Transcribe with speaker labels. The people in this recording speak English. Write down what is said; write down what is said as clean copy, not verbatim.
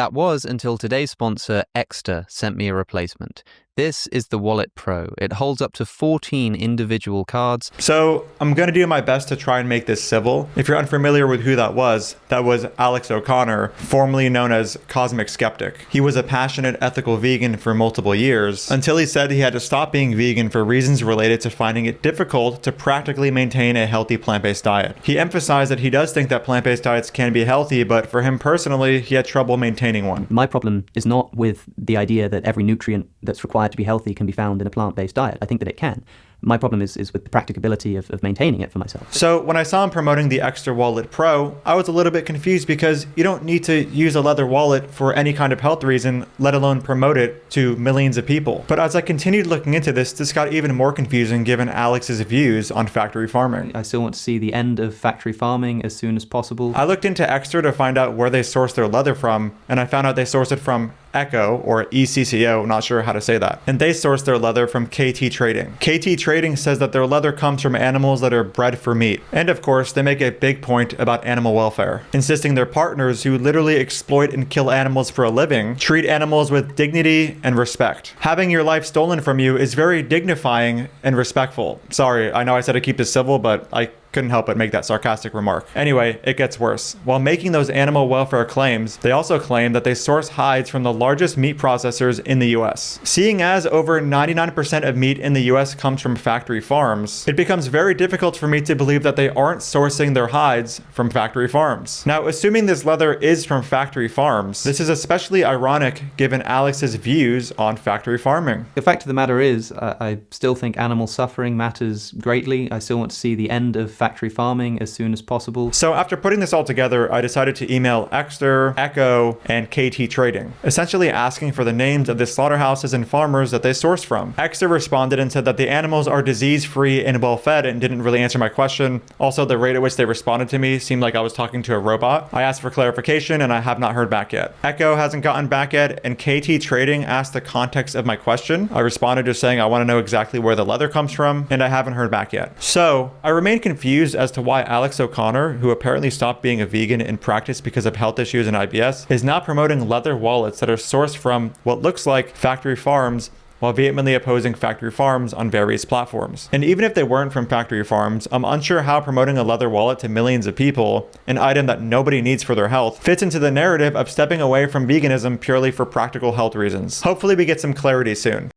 Speaker 1: That was until today's sponsor, Ekster, sent me a replacement. This is the Wallet Pro. It holds up to 14 individual cards.
Speaker 2: So I'm going to do my best to try and make this civil. If you're unfamiliar with who that was Alex O'Connor, formerly known as Cosmic Skeptic. He was a passionate ethical vegan for multiple years until he said he had to stop being vegan for reasons related to finding it difficult to practically maintain a healthy plant-based diet. He emphasized that he does think that plant-based diets can be healthy, but for him personally, he had trouble maintaining one.
Speaker 3: My problem is not with the idea that every nutrient that's required to be healthy can be found in a plant-based diet. I think that it can. My problem is with the practicability of maintaining it for myself.
Speaker 2: So when I saw him promoting the Ekster Wallet Pro, I was a little bit confused because you don't need to use a leather wallet for any kind of health reason, let alone promote it to millions of people. But as I continued looking into this got even more confusing given Alex's views on factory farming.
Speaker 3: I still want to see the end of factory farming as soon as possible.
Speaker 2: I looked into Ekster to find out where they source their leather from, and I found out they source it from Echo, or ECCO, not sure how to say that. And they source their leather from KT Trading. KT Trading says that their leather comes from animals that are bred for meat. And of course, they make a big point about animal welfare, insisting their partners who literally exploit and kill animals for a living treat animals with dignity and respect. Having your life stolen from you is very dignifying and respectful. Sorry, I know I said to keep this civil, but I couldn't help but make that sarcastic remark. Anyway, it gets worse. While making those animal welfare claims, they also claim that they source hides from the largest meat processors in the US. Seeing as over 99% of meat in the US comes from factory farms, it becomes very difficult for me to believe that they aren't sourcing their hides from factory farms. Now, assuming this leather is from factory farms, this is especially ironic given Alex's views on factory farming.
Speaker 3: The fact of the matter is, I still think animal suffering matters greatly. I still want to see the end of factory farming as soon as possible.
Speaker 2: So after putting this all together, I decided to email Ekster, Echo, and KT Trading, essentially asking for the names of the slaughterhouses and farmers that they source from. Ekster responded and said that the animals are disease-free and well-fed and didn't really answer my question. Also, the rate at which they responded to me seemed like I was talking to a robot. I asked for clarification and I have not heard back yet. Echo hasn't gotten back yet, and KT Trading asked the context of my question. I responded just saying I want to know exactly where the leather comes from, and I haven't heard back yet. So I remain confused as to why Alex O'Connor, who apparently stopped being a vegan in practice because of health issues and IBS, is now promoting leather wallets that are sourced from what looks like factory farms, while vehemently opposing factory farms on various platforms. And even if they weren't from factory farms, I'm unsure how promoting a leather wallet to millions of people, an item that nobody needs for their health, fits into the narrative of stepping away from veganism purely for practical health reasons. Hopefully we get some clarity soon.